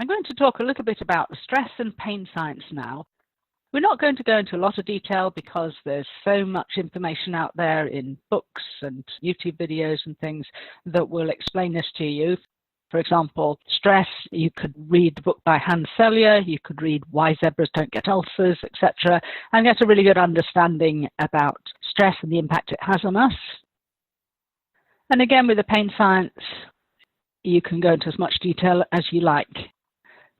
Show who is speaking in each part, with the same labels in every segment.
Speaker 1: I'm going to talk a little bit about the stress and pain science now. We're not going to go into a lot of detail because there's so much information out there in books and YouTube videos and things that will explain this to you. For example, stress, you could read the book by Hans Selye, you could read Why Zebras Don't Get Ulcers, etc., and get a really good understanding about stress and the impact it has on us. And again, with the pain science, you can go into as much detail as you like.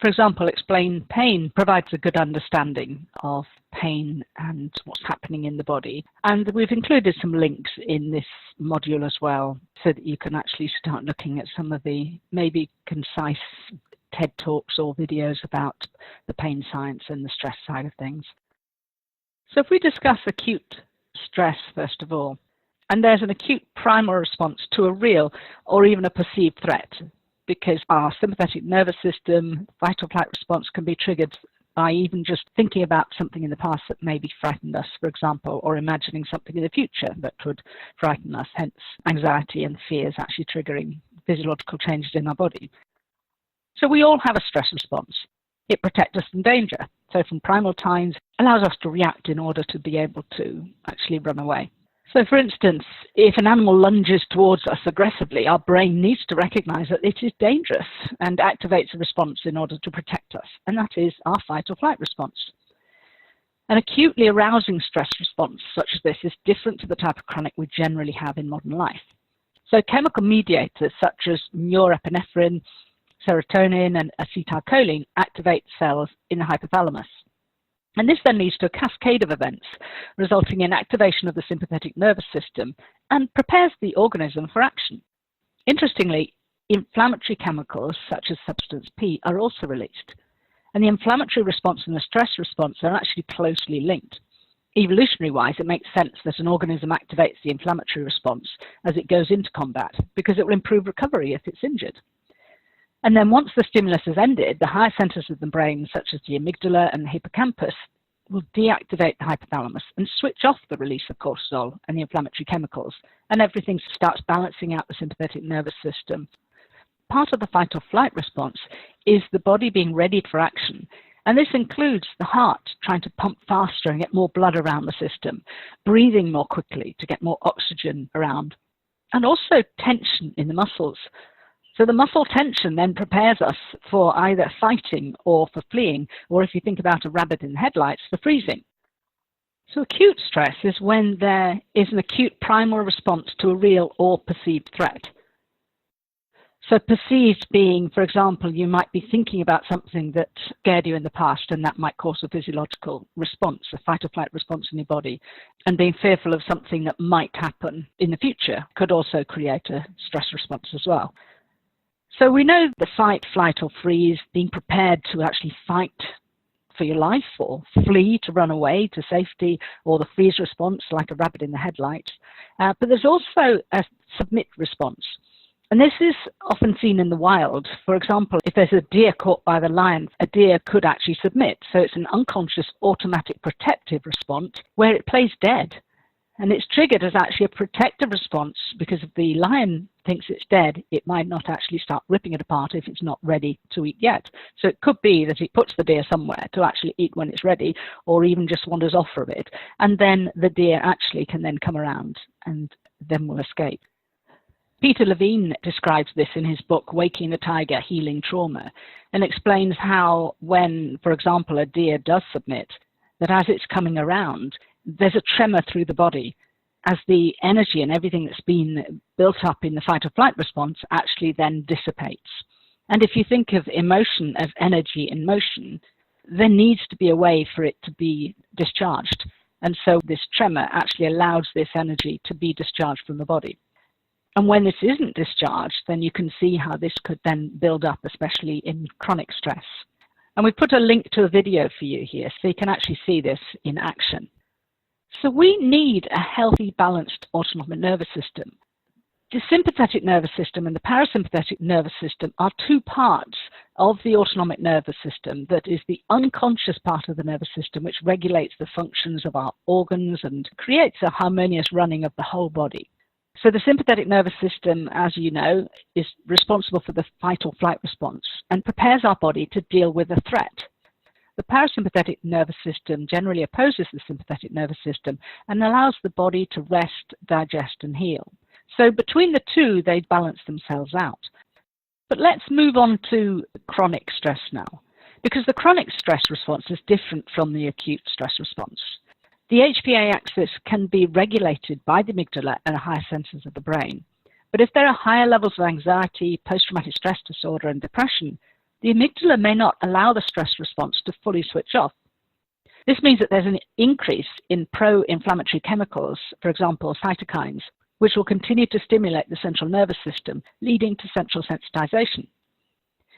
Speaker 1: For example, Explain Pain provides a good understanding of pain and what's happening in the body. And we've included some links in this module as well, so that you can actually start looking at some of the maybe concise TED Talks or videos about the pain science and the stress side of things. So if we discuss acute stress, first of all, and there's an acute primal response to a real or even a perceived threat, because our sympathetic nervous system, fight or flight response can be triggered by even just thinking about something in the past that maybe frightened us, for example, or imagining something in the future that would frighten us, hence anxiety and fears actually triggering physiological changes in our body. So we all have a stress response. It protects us from danger. So from primal times, it allows us to react in order to be able to actually run away. So for instance, if an animal lunges towards us aggressively, our brain needs to recognize that it is dangerous and activates a response in order to protect us, and that is our fight or flight response. An acutely arousing stress response such as this is different to the type of chronic we generally have in modern life. So chemical mediators such as norepinephrine, serotonin and acetylcholine activate cells in the hypothalamus. And this then leads to a cascade of events, resulting in activation of the sympathetic nervous system and prepares the organism for action. Interestingly, inflammatory chemicals such as substance P are also released. And the inflammatory response and the stress response are actually closely linked. Evolutionary-wise, it makes sense that an organism activates the inflammatory response as it goes into combat, because it will improve recovery if it's injured. And then once the stimulus has ended, the higher centers of the brain, such as the amygdala and the hippocampus, will deactivate the hypothalamus and switch off the release of cortisol and the inflammatory chemicals, and everything starts balancing out the sympathetic nervous system. Part of the fight or flight response is the body being readied for action, and this includes the heart trying to pump faster and get more blood around the system, breathing more quickly to get more oxygen around, and also tension in the muscles. So the muscle tension then prepares us for either fighting or for fleeing, or if you think about a rabbit in the headlights, for freezing. So acute stress is when there is an acute primal response to a real or perceived threat. So perceived being, for example, you might be thinking about something that scared you in the past, and that might cause a physiological response, a fight or flight response in your body. And being fearful of something that might happen in the future could also create a stress response as well. So we know the fight, flight or freeze, being prepared to actually fight for your life or flee to run away to safety, or the freeze response like a rabbit in the headlights. But there's also a submit response. And this is often seen in the wild. For example, if there's a deer caught by the lion, a deer could actually submit. So it's an unconscious automatic protective response where it plays dead. And it's triggered as actually a protective response because if the lion thinks it's dead, it might not actually start ripping it apart if it's not ready to eat yet. So it could be that it puts the deer somewhere to actually eat when it's ready, or even just wanders off for a bit. And then the deer actually can then come around and then will escape. Peter Levine describes this in his book, Waking the Tiger, Healing Trauma, and explains how when, for example, a deer does submit, that as it's coming around, there's a tremor through the body as the energy and everything that's been built up in the fight or flight response actually then dissipates. And if you think of emotion as energy in motion, there needs to be a way for it to be discharged. And so this tremor actually allows this energy to be discharged from the body. And when this isn't discharged, then you can see how this could then build up, especially in chronic stress. And we put a link to a video for you here so you can actually see this in action. So we need a healthy, balanced autonomic nervous system. The sympathetic nervous system and the parasympathetic nervous system are two parts of the autonomic nervous system that is the unconscious part of the nervous system which regulates the functions of our organs and creates a harmonious running of the whole body. So the sympathetic nervous system, as you know, is responsible for the fight or flight response and prepares our body to deal with a threat. The parasympathetic nervous system generally opposes the sympathetic nervous system and allows the body to rest, digest, and heal. So between the two, they balance themselves out. But let's move on to chronic stress now, because the chronic stress response is different from the acute stress response. The HPA axis can be regulated by the amygdala and higher centers of the brain. But if there are higher levels of anxiety, post-traumatic stress disorder, and depression, the amygdala may not allow the stress response to fully switch off. This means that there's an increase in pro-inflammatory chemicals, for example, cytokines, which will continue to stimulate the central nervous system, leading to central sensitization.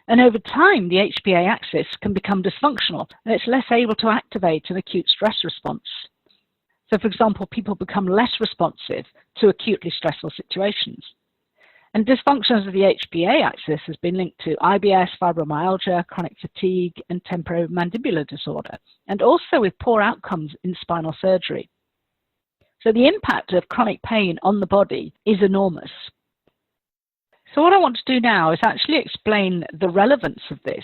Speaker 1: And over time, the HPA axis can become dysfunctional, and it's less able to activate an acute stress response. So, for example, people become less responsive to acutely stressful situations. And dysfunctions of the HPA axis has been linked to IBS, fibromyalgia, chronic fatigue, and temporomandibular disorder, and also with poor outcomes in spinal surgery. So the impact of chronic pain on the body is enormous. So what I want to do now is actually explain the relevance of this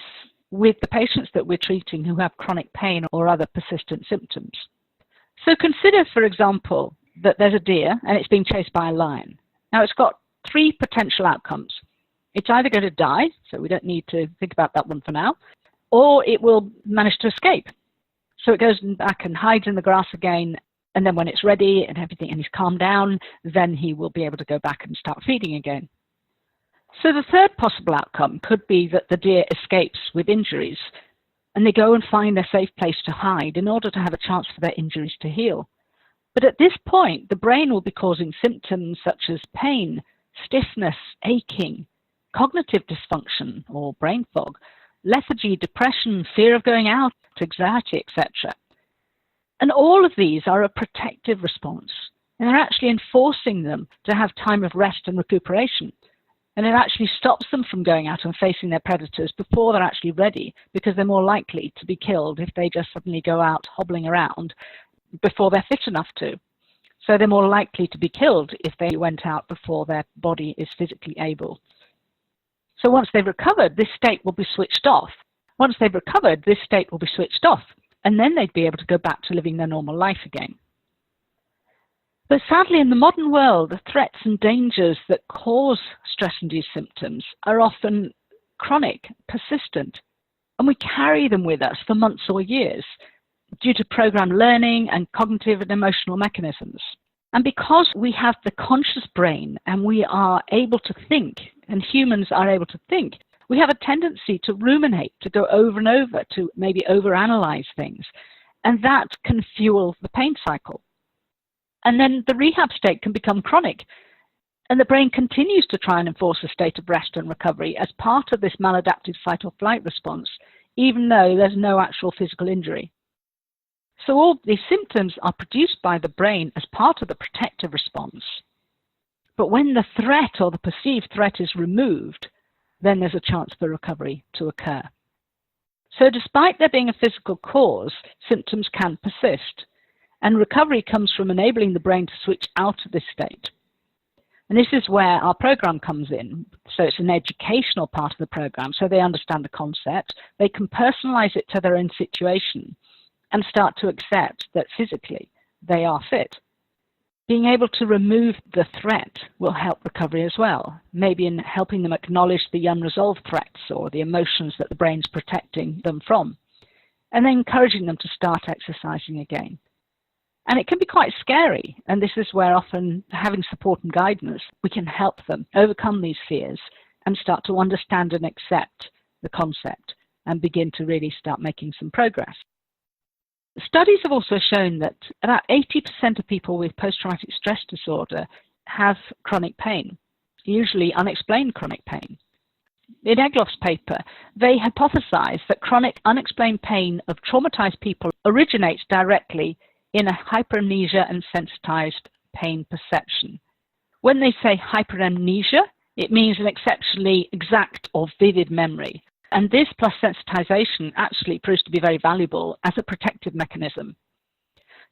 Speaker 1: with the patients that we're treating who have chronic pain or other persistent symptoms. So consider, for example, that there's a deer and it's being chased by a lion. Now it's got three potential outcomes. It's either going to die, so we don't need to think about that one for now, or it will manage to escape. So it goes back and hides in the grass again, and then when it's ready and everything and he's calmed down, then he will be able to go back and start feeding again. So the third possible outcome could be that the deer escapes with injuries and they go and find a safe place to hide in order to have a chance for their injuries to heal. But at this point, the brain will be causing symptoms such as pain, stiffness, aching, cognitive dysfunction or brain fog, lethargy, depression, fear of going out, anxiety, etc. And all of these are a protective response, and they're actually enforcing them to have time of rest and recuperation. And it actually stops them from going out and facing their predators before they're actually ready, because they're more likely to be killed if they just suddenly go out hobbling around before they're fit enough to. So they're more likely to be killed if they went out before their body is physically able. So once they've recovered, this state will be switched off. Once they've recovered, this state will be switched off, and then they'd be able to go back to living their normal life again. But sadly, in the modern world, the threats and dangers that cause stress-induced symptoms are often chronic, persistent, and we carry them with us for months or years due to programmed learning and cognitive and emotional mechanisms. And because we have the conscious brain and we are able to think, and humans are able to think, we have a tendency to ruminate, to go over and over, to maybe overanalyze things, and that can fuel the pain cycle. And then the rehab state can become chronic, and the brain continues to try and enforce a state of rest and recovery as part of this maladaptive fight or flight response, even though there's no actual physical injury. So all these symptoms are produced by the brain as part of the protective response. But when the threat or the perceived threat is removed, then there's a chance for recovery to occur. So despite there being a physical cause, symptoms can persist. And recovery comes from enabling the brain to switch out of this state. And this is where our program comes in. So it's an educational part of the program, so they understand the concept. They can personalize it to their own situation and start to accept that physically they are fit. Being able to remove the threat will help recovery as well, maybe in helping them acknowledge the unresolved threats or the emotions that the brain's protecting them from, and then encouraging them to start exercising again. And it can be quite scary, and this is where often having support and guidance, we can help them overcome these fears and start to understand and accept the concept and begin to really start making some progress. Studies have also shown that about 80% of people with post-traumatic stress disorder have chronic pain, usually unexplained chronic pain. In Egloff's paper, they hypothesized that chronic unexplained pain of traumatized people originates directly in a hyperamnesia and sensitized pain perception. When they say hyperamnesia, it means an exceptionally exact or vivid memory. And this plus sensitization actually proves to be very valuable as a protective mechanism.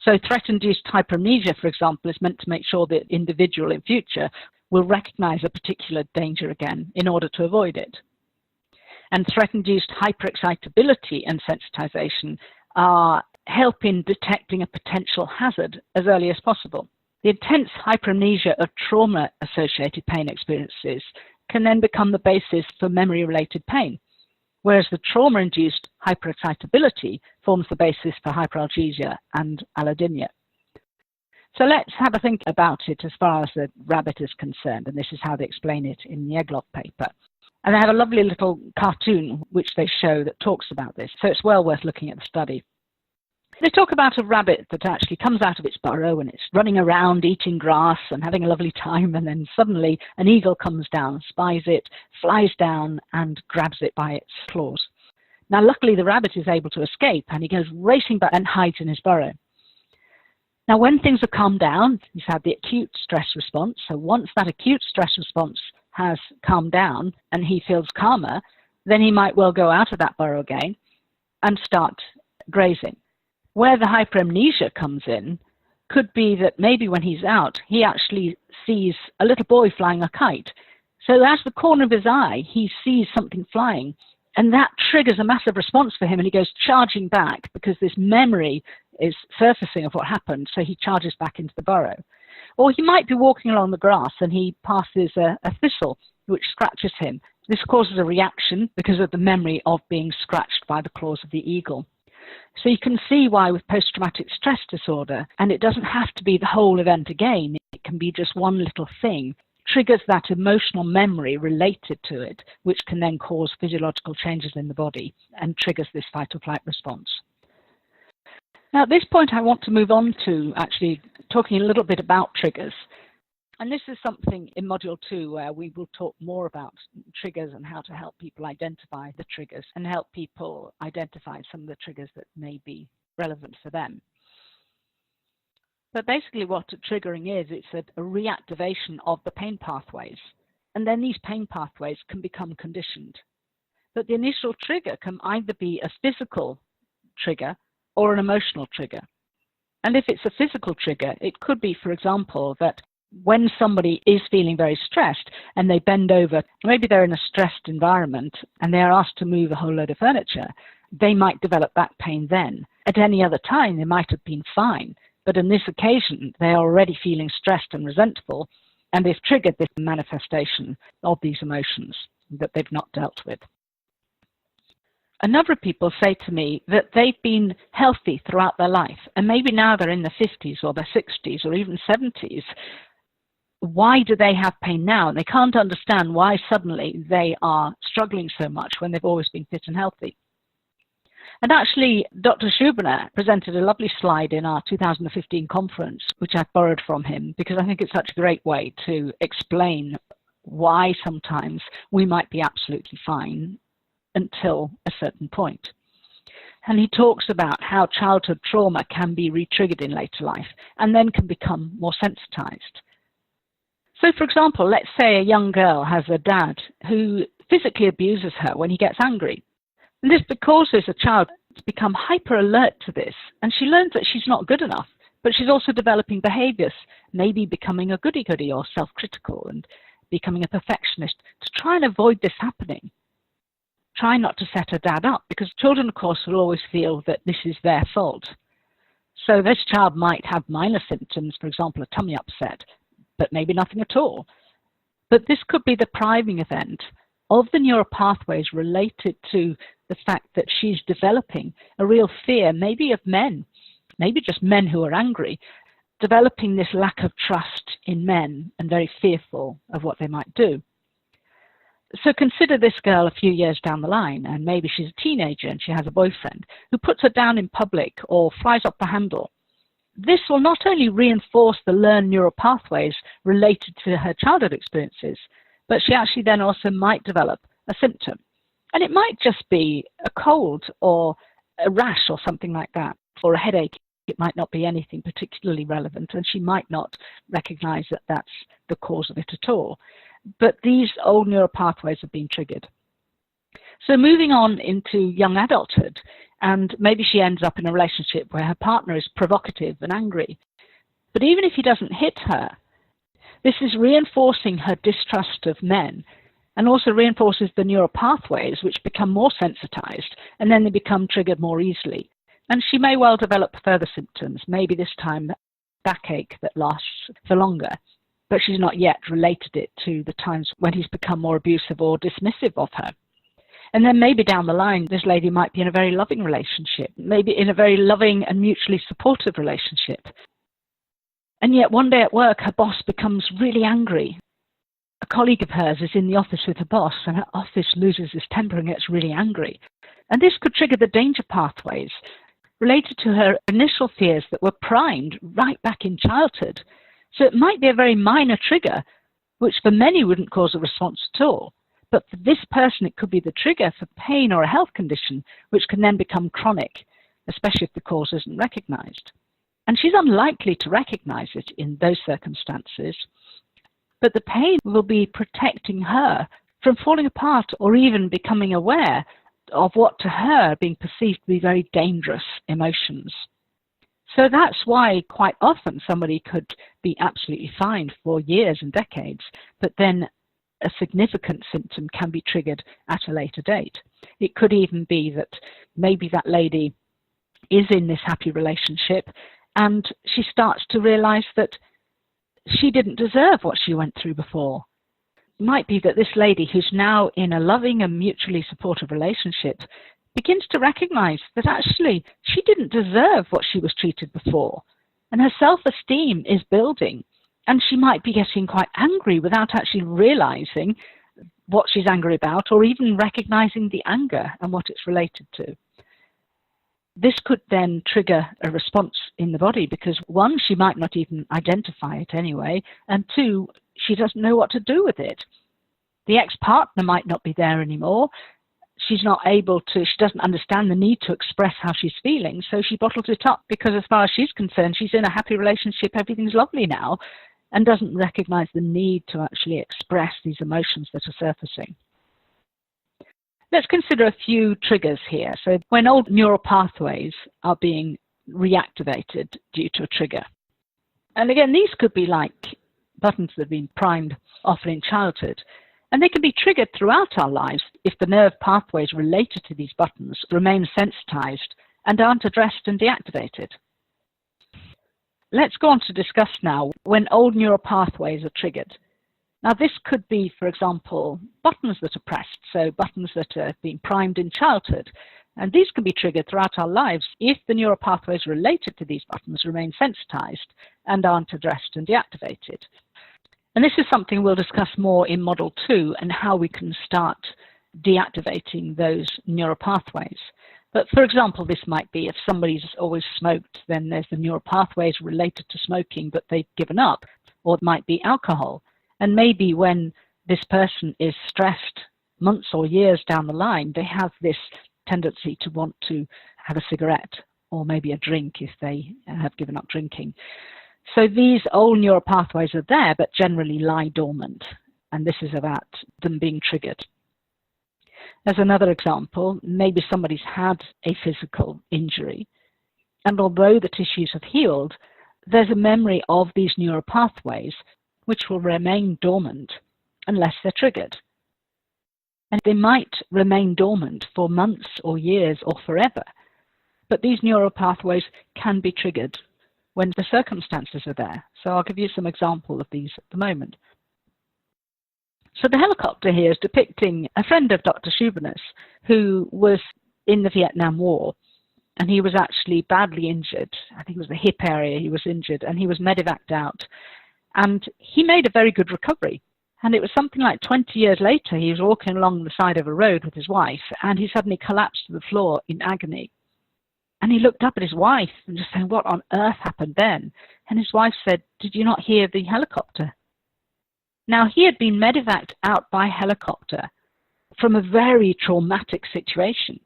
Speaker 1: So threat-induced hyperemnesia, for example, is meant to make sure that the individual in future will recognize a particular danger again in order to avoid it. And threat-induced hyperexcitability and sensitization are help in detecting a potential hazard as early as possible. The intense hyperemnesia of trauma-associated pain experiences can then become the basis for memory-related pain, whereas the trauma-induced hyperexcitability forms the basis for hyperalgesia and allodynia. So let's have a think about it as far as the rabbit is concerned, and this is how they explain it in the Egloff paper. And they have a lovely little cartoon which they show that talks about this, so it's well worth looking at the study. They talk about a rabbit that actually comes out of its burrow and it's running around eating grass and having a lovely time, and then suddenly an eagle comes down, spies it, flies down and grabs it by its claws. Now luckily the rabbit is able to escape and he goes racing back and hides in his burrow. Now when things have calmed down, he's had the acute stress response, so once that acute stress response has calmed down and he feels calmer, then he might well go out of that burrow again and start grazing. Where the hyperemnesia comes in could be that maybe when he's out, he actually sees a little boy flying a kite. So out of the corner of his eye, he sees something flying, and that triggers a massive response for him, and he goes charging back because this memory is surfacing of what happened, so he charges back into the burrow. Or he might be walking along the grass and he passes a thistle which scratches him. This causes a reaction because of the memory of being scratched by the claws of the eagle. So you can see why with post-traumatic stress disorder, and it doesn't have to be the whole event again, it can be just one little thing, triggers that emotional memory related to it, which can then cause physiological changes in the body and triggers this fight or flight response. Now at this point I want to move on to actually talking a little bit about triggers. And this is something in Module 2 where we will talk more about triggers and how to help people identify the triggers and help people identify some of the triggers that may be relevant for them. But basically what triggering is, it's a reactivation of the pain pathways. And then these pain pathways can become conditioned. But the initial trigger can either be a physical trigger or an emotional trigger. And if it's a physical trigger, it could be, for example, that when somebody is feeling very stressed and they bend over, maybe they're in a stressed environment and they're asked to move a whole load of furniture, they might develop back pain then. At any other time, they might have been fine. But on this occasion, they're already feeling stressed and resentful, and they've triggered this manifestation of these emotions that they've not dealt with. A number of people say to me that they've been healthy throughout their life, and maybe now they're in their 50s or their 60s or even 70s. Why do they have pain now? And they can't understand why suddenly they are struggling so much when they've always been fit and healthy. And actually, Dr. Schubiner presented a lovely slide in our 2015 conference, which I've borrowed from him, because I think it's such a great way to explain why sometimes we might be absolutely fine until a certain point. And he talks about how childhood trauma can be re-triggered in later life and then can become more sensitized. So for example, let's say a young girl has a dad who physically abuses her when he gets angry. And this causes a child to become hyper alert to this, and she learns that she's not good enough, but she's also developing behaviors, maybe becoming a goody-goody or self-critical and becoming a perfectionist to try and avoid this happening. Try not to set her dad up, because children, of course, will always feel that this is their fault. So this child might have minor symptoms, for example, a tummy upset, but maybe nothing at all. But this could be the priming event of the neural pathways related to the fact that she's developing a real fear, maybe of men, maybe just men who are angry, developing this lack of trust in men and very fearful of what they might do. So consider this girl a few years down the line, and maybe she's a teenager and she has a boyfriend who puts her down in public or flies off the handle. This will not only reinforce the learned neural pathways related to her childhood experiences, but she actually then also might develop a symptom. And it might just be a cold or a rash or something like that, or a headache. It might not be anything particularly relevant, and she might not recognize that that's the cause of it at all. But these old neural pathways have been triggered. So moving on into young adulthood, And maybe she ends up in a relationship where her partner is provocative and angry. But even if he doesn't hit her, this is reinforcing her distrust of men, and also reinforces the neural pathways, which become more sensitized, and then they become triggered more easily. And she may well develop further symptoms, maybe this time backache that lasts for longer, but she's not yet related it to the times when he's become more abusive or dismissive of her. And then maybe down the line, this lady might be in a very loving relationship, maybe in a very loving and mutually supportive relationship. And yet one day at work, her boss becomes really angry. A colleague of hers is in the office with her boss, and her office loses its temper and gets really angry. And this could trigger the danger pathways related to her initial fears that were primed right back in childhood. So it might be a very minor trigger, which for many wouldn't cause a response at all. But for this person, it could be the trigger for pain or a health condition, which can then become chronic, especially if the cause isn't recognized. And she's unlikely to recognize it in those circumstances, but the pain will be protecting her from falling apart or even becoming aware of what to her are being perceived to be very dangerous emotions. So that's why quite often somebody could be absolutely fine for years and decades, but then a significant symptom can be triggered at a later date. It could even be that maybe that lady is in this happy relationship and she starts to realize that she didn't deserve what she went through before. It might be that this lady who's now in a loving and mutually supportive relationship begins to recognize that actually she didn't deserve what she was treated before, and her self-esteem is building, and she might be getting quite angry without actually realizing what she's angry about or even recognizing the anger and what it's related to. This could then trigger a response in the body because, one, she might not even identify it anyway, and two, she doesn't know what to do with it. The ex-partner might not be there anymore. She's not able to, she doesn't understand the need to express how she's feeling, so she bottles it up because as far as she's concerned, she's in a happy relationship, everything's lovely now, and doesn't recognize the need to actually express these emotions that are surfacing. Let's consider a few triggers here. So when old neural pathways are being reactivated due to a trigger. And again, these could be like buttons that have been primed often in childhood. And they can be triggered throughout our lives if the nerve pathways related to these buttons remain sensitized and aren't addressed and deactivated. Let's go on to discuss now when old neural pathways are triggered. Now this could be, for example, buttons that are pressed, so buttons that are being primed in childhood. And these can be triggered throughout our lives if the neural pathways related to these buttons remain sensitized and aren't addressed and deactivated. And this is something we'll discuss more in Model 2 and how we can start deactivating those neural pathways. But for example, this might be if somebody's always smoked, then there's the neural pathways related to smoking, but they've given up, or it might be alcohol. And maybe when this person is stressed months or years down the line, they have this tendency to want to have a cigarette or maybe a drink if they have given up drinking. So these old neural pathways are there, but generally lie dormant. And this is about them being triggered. As another example, maybe somebody's had a physical injury. And although the tissues have healed, there's a memory of these neural pathways which will remain dormant unless they're triggered. And they might remain dormant for months or years or forever. But these neural pathways can be triggered when the circumstances are there. So I'll give you some example of these at the moment. So the helicopter here is depicting a friend of Dr. Schuberner's who was in the Vietnam War. And he was actually badly injured. I think it was the hip area he was injured, and he was medevaced out. And he made a very good recovery. And it was something like 20 years later, he was walking along the side of a road with his wife, and he suddenly collapsed to the floor in agony. And he looked up at his wife and just saying, what on earth happened then? And his wife said, did you not hear the helicopter? Now, he had been medevaced out by helicopter from a very traumatic situation.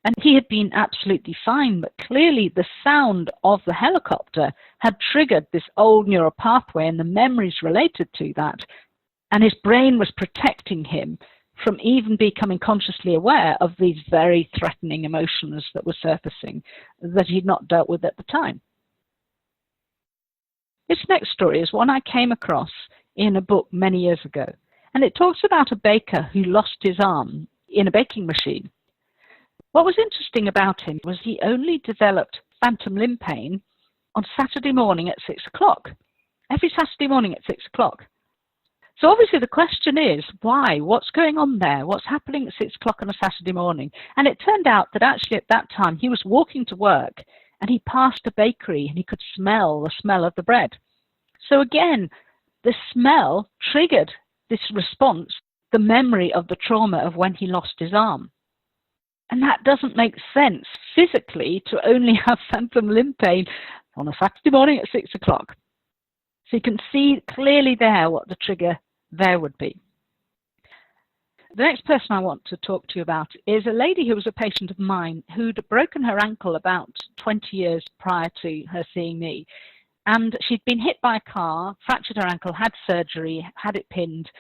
Speaker 1: And he had been absolutely fine, but clearly the sound of the helicopter had triggered this old neural pathway and the memories related to that. And his brain was protecting him from even becoming consciously aware of these very threatening emotions that were surfacing that he'd not dealt with at the time. This next story is one I came across in a book many years ago, and it talks about a baker who lost his arm in a baking machine. What was interesting about him was he only developed phantom limb pain on Saturday morning at 6 o'clock, every Saturday morning at 6 o'clock. So obviously the question is, why? What's going on there? What's happening at 6 o'clock on a Saturday morning? And it turned out that actually at that time he was walking to work and he passed a bakery and he could smell the smell of the bread. So again, the smell triggered this response, the memory of the trauma of when he lost his arm. And that doesn't make sense physically to only have phantom limb pain on a Saturday morning at 6 o'clock. So you can see clearly there what the trigger there would be. The next person I want to talk to you about is a lady who was a patient of mine who'd broken her ankle about 20 years prior to her seeing me. And she'd been hit by a car, fractured her ankle, had surgery, had it pinned,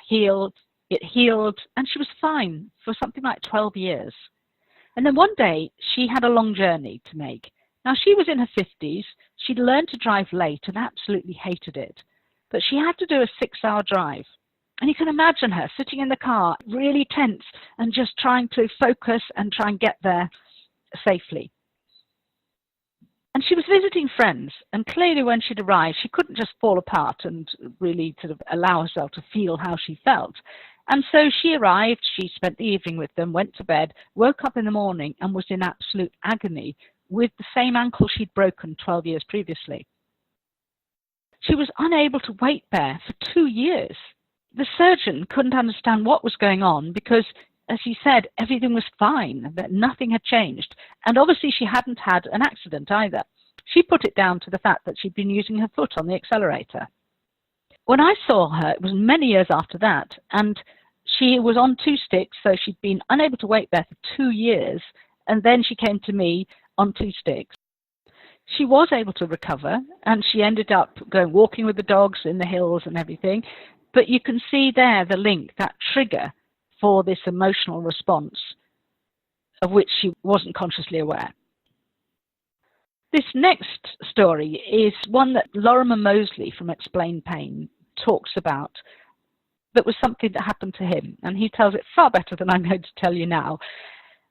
Speaker 1: healed, and she was fine for something like 12 years. And then one day she had a long journey to make. Now she was in her 50s, she'd learned to drive late and absolutely hated it. But she had to do a 6-hour drive. And you can imagine her sitting in the car, really tense and just trying to focus and try and get there safely. And she was visiting friends, and clearly when she'd arrived, she couldn't just fall apart and really sort of allow herself to feel how she felt. And so she arrived, she spent the evening with them, went to bed, woke up in the morning and was in absolute agony with the same ankle she'd broken 12 years previously. She was unable to weight bear for 2 years. The surgeon couldn't understand what was going on because, as he said, everything was fine, that nothing had changed. And obviously she hadn't had an accident either. She put it down to the fact that she'd been using her foot on the accelerator. When I saw her, it was many years after that, and she was on 2 sticks, so she'd been unable to weight bear for 2 years, and then she came to me on 2 sticks. She was able to recover, and she ended up going walking with the dogs in the hills and everything, but you can see there the link, that trigger for this emotional response of which she wasn't consciously aware. This next story is one that Lorimer Moseley from Explain Pain talks about, that was something that happened to him, and he tells it far better than I'm going to tell you now.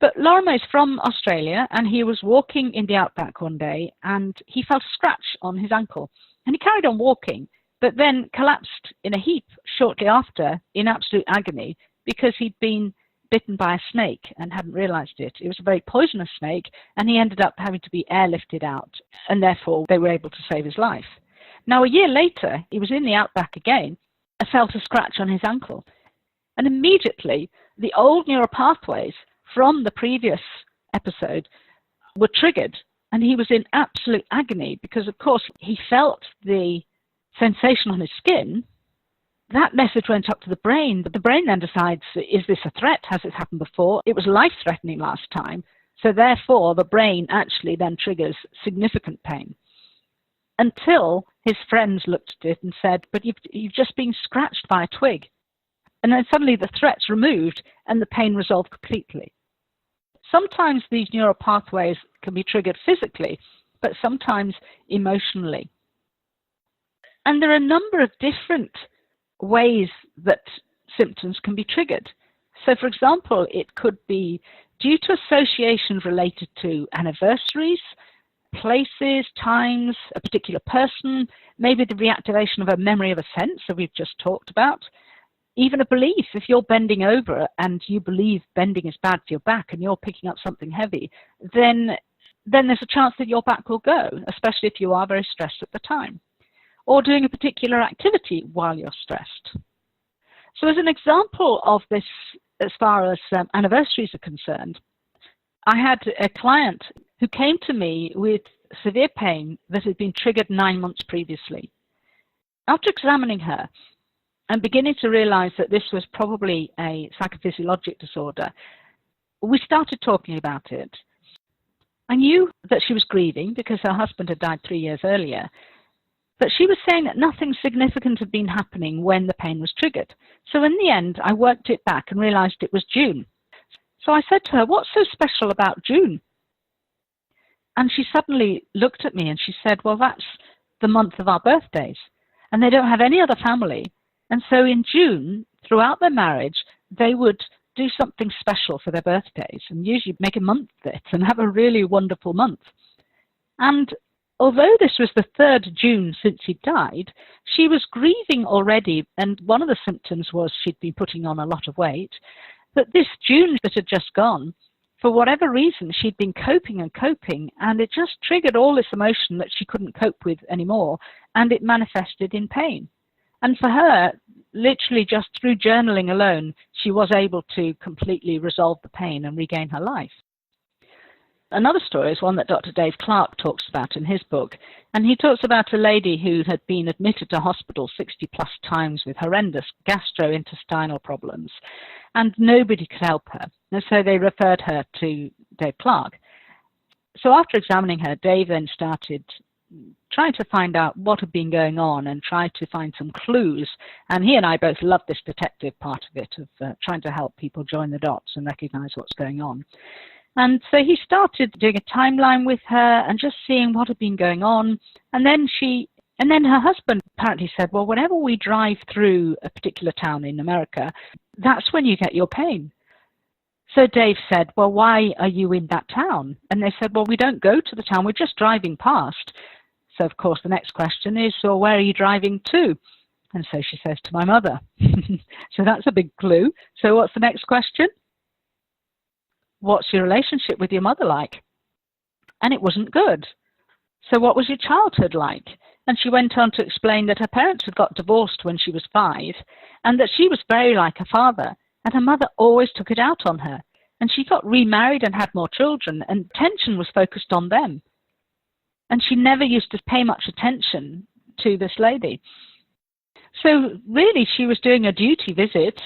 Speaker 1: But Lorimer is from Australia, and he was walking in the outback one day, and he felt a scratch on his ankle, and he carried on walking, but then collapsed in a heap shortly after in absolute agony because he'd been bitten by a snake and hadn't realized it. It was a very poisonous snake, and he ended up having to be airlifted out, and therefore they were able to save his life. Now, a year later, he was in the outback again and felt a scratch on his ankle. And immediately, the old neural pathways from the previous episode were triggered, and he was in absolute agony because, of course, he felt the sensation on his skin. That message went up to the brain, but the brain then decides, is this a threat? Has this happened before? It was life-threatening last time, so therefore the brain actually then triggers significant pain. Until his friends looked at it and said, but you've just been scratched by a twig. And then suddenly the threat's removed and the pain resolved completely. Sometimes these neural pathways can be triggered physically, but sometimes emotionally. And there are a number of different ways that symptoms can be triggered. So, for example, it could be due to associations related to anniversaries, places, times, a particular person, maybe the reactivation of a memory of a sense that we've just talked about, even a belief. If you're bending over and you believe bending is bad for your back and you're picking up something heavy, then there's a chance that your back will go, especially if you are very stressed at the time, or doing a particular activity while you're stressed. So as an example of this, as far as anniversaries are concerned, I had a client who came to me with severe pain that had been triggered 9 months previously. After examining her and beginning to realize that this was probably a psychophysiologic disorder, we started talking about it. I knew that she was grieving because her husband had died 3 years earlier, But she was saying that nothing significant had been happening when the pain was triggered. So in the end, I worked it back and realized it was June. So I said to her, "What's so special about June?" And she suddenly looked at me and she said, "Well, that's the month of our birthdays. And they don't have any other family. And so in June, throughout their marriage, they would do something special for their birthdays and usually make a month of it and have a really wonderful month." And although this was the 3rd June since he died, she was grieving already, and one of the symptoms was she'd been putting on a lot of weight. But this June that had just gone, for whatever reason, she'd been coping and coping, and it just triggered all this emotion that she couldn't cope with anymore, and it manifested in pain. And for her, literally just through journaling alone, she was able to completely resolve the pain and regain her life. Another story is one that Dr. Dave Clark talks about in his book, and he talks about a lady who had been admitted to hospital 60 plus times with horrendous gastrointestinal problems, and nobody could help her, and so they referred her to Dave Clark. So after examining her, Dave then started trying to find out what had been going on and try to find some clues, and he and I both love this detective part of it, of trying to help people join the dots and recognize what's going on. And so he started doing a timeline with her and just seeing what had been going on. And then her husband apparently said, "Well, whenever we drive through a particular town in America, that's when you get your pain." So Dave said, "Well, why are you in that town?" And they said, "Well, we don't go to the town, we're just driving past." So of course the next question is, "So where are you driving to?" And so she says, "To my mother." So that's a big clue. So what's the next question? "What's your relationship with your mother like?" And it wasn't good. "So what was your childhood like?" And she went on to explain that her parents had got divorced when she was 5, and that she was very like her father, and her mother always took it out on her. And she got remarried and had more children, and attention was focused on them. And she never used to pay much attention to this lady. So really she was doing a duty visit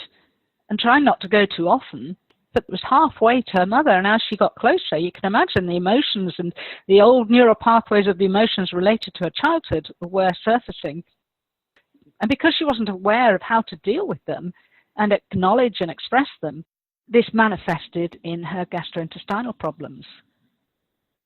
Speaker 1: and trying not to go too often, but it was halfway to her mother, and as she got closer, you can imagine the emotions and the old neural pathways of the emotions related to her childhood were surfacing. And because she wasn't aware of how to deal with them and acknowledge and express them, this manifested in her gastrointestinal problems.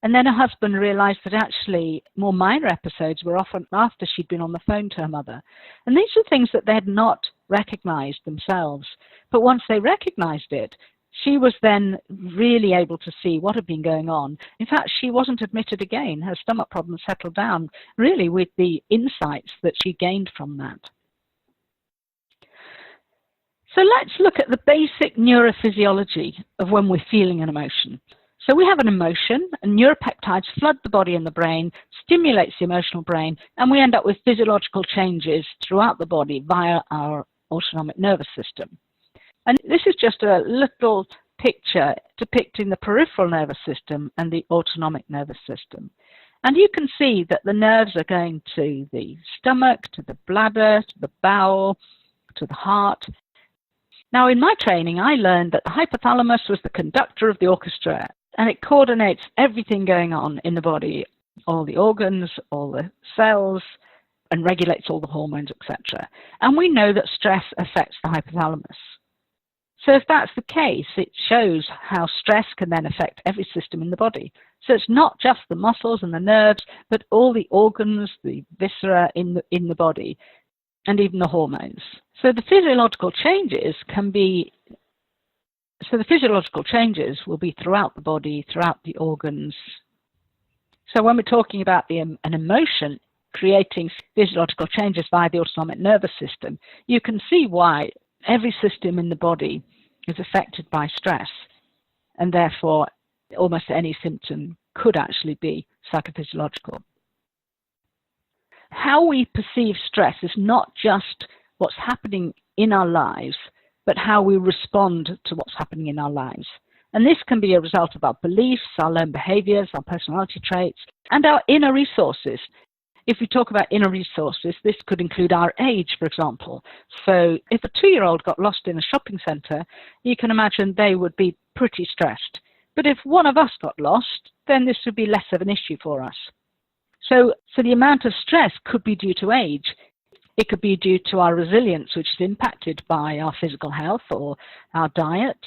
Speaker 1: And then her husband realized that actually more minor episodes were often after she'd been on the phone to her mother. And these are things that they had not recognized themselves. But once they recognized it, she was then really able to see what had been going on. In fact, she wasn't admitted again. Her stomach problems settled down, really with the insights that she gained from that. So let's look at the basic neurophysiology of when we're feeling an emotion. So we have an emotion, and neuropeptides flood the body and the brain, stimulates the emotional brain, and we end up with physiological changes throughout the body via our autonomic nervous system. And this is just a little picture depicting the peripheral nervous system and the autonomic nervous system. And you can see that the nerves are going to the stomach, to the bladder, to the bowel, to the heart. Now, in my training, I learned that the hypothalamus was the conductor of the orchestra, and it coordinates everything going on in the body, all the organs, all the cells, and regulates all the hormones, etc. And we know that stress affects the hypothalamus. So if that's the case, it shows how stress can then affect every system in the body. So it's not just the muscles and the nerves, but all the organs, the viscera in the body, and even the hormones. So the physiological changes will be throughout the body, throughout the organs. So when we're talking about an emotion creating physiological changes via the autonomic nervous system, you can see why every system in the body is affected by stress, and therefore almost any symptom could actually be psychophysiological. How we perceive stress is not just what's happening in our lives, but how we respond to what's happening in our lives. And this can be a result of our beliefs, our learned behaviors, our personality traits, and our inner resources. If we talk about inner resources, this could include our age, for example. So if a 2-year-old got lost in a shopping center, you can imagine they would be pretty stressed. But if one of us got lost, then this would be less of an issue for us. So the amount of stress could be due to age. It could be due to our resilience, which is impacted by our physical health or our diet.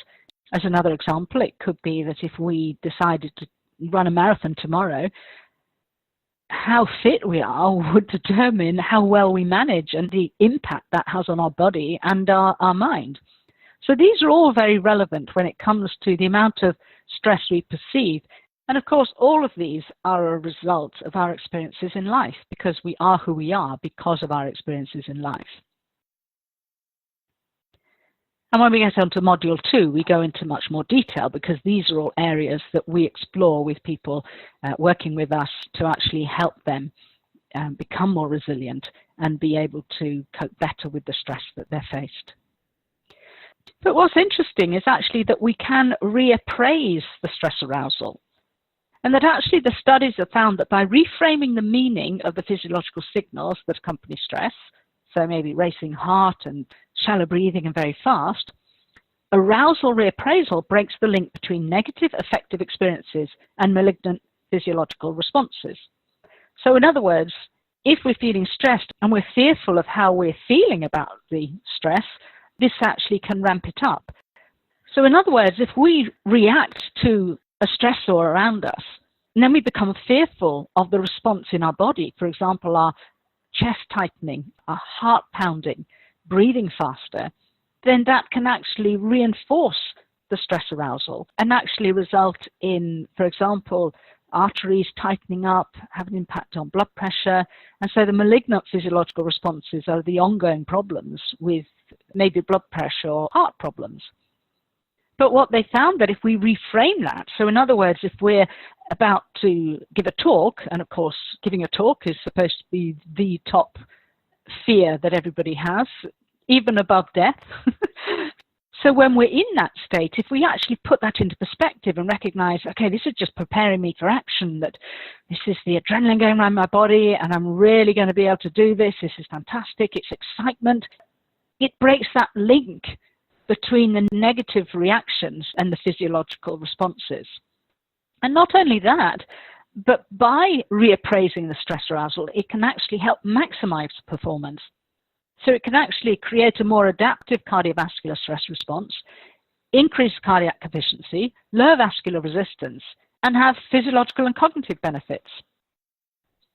Speaker 1: As another example, it could be that if we decided to run a marathon tomorrow, how fit we are would determine how well we manage and the impact that has on our body and our mind. So these are all very relevant when it comes to the amount of stress we perceive. And of course, all of these are a result of our experiences in life, because we are who we are because of our experiences in life. And when we get on to Module 2, we go into much more detail, because these are all areas that we explore with people working with us to actually help them become more resilient and be able to cope better with the stress that they're faced. But what's interesting is actually that we can reappraise the stress arousal. And that actually the studies have found that by reframing the meaning of the physiological signals that accompany stress, so maybe racing heart and shallow breathing and very fast, arousal reappraisal breaks the link between negative affective experiences and malignant physiological responses. So in other words, if we're feeling stressed and we're fearful of how we're feeling about the stress, this actually can ramp it up. So in other words, if we react to a stressor around us, and then we become fearful of the response in our body, for example, our chest tightening, our heart pounding, breathing faster, then that can actually reinforce the stress arousal and actually result in, for example, arteries tightening up, have an impact on blood pressure. And so the malignant physiological responses are the ongoing problems with maybe blood pressure or heart problems. But what they found that if we reframe that, so in other words, if we're about to give a talk, and of course giving a talk is supposed to be the top fear that everybody has, even above death. So when we're in that state, if we actually put that into perspective and recognize, okay, this is just preparing me for action, that this is the adrenaline going around my body and I'm really going to be able to do this, this is fantastic, it's excitement, it breaks that link between the negative reactions and the physiological responses. And not only that, but by reappraising the stress arousal, it can actually help maximize performance. So it can actually create a more adaptive cardiovascular stress response, increase cardiac efficiency, lower vascular resistance, and have physiological and cognitive benefits.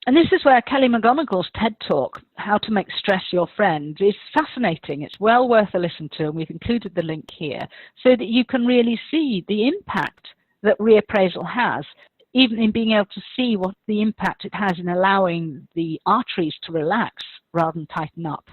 Speaker 1: And this is where Kelly McGonigal's TED Talk, How to Make Stress Your Friend, is fascinating. It's well worth a listen to, and we've included the link here, so that you can really see the impact that reappraisal has, even in being able to see what the impact it has in allowing the arteries to relax rather than tighten up.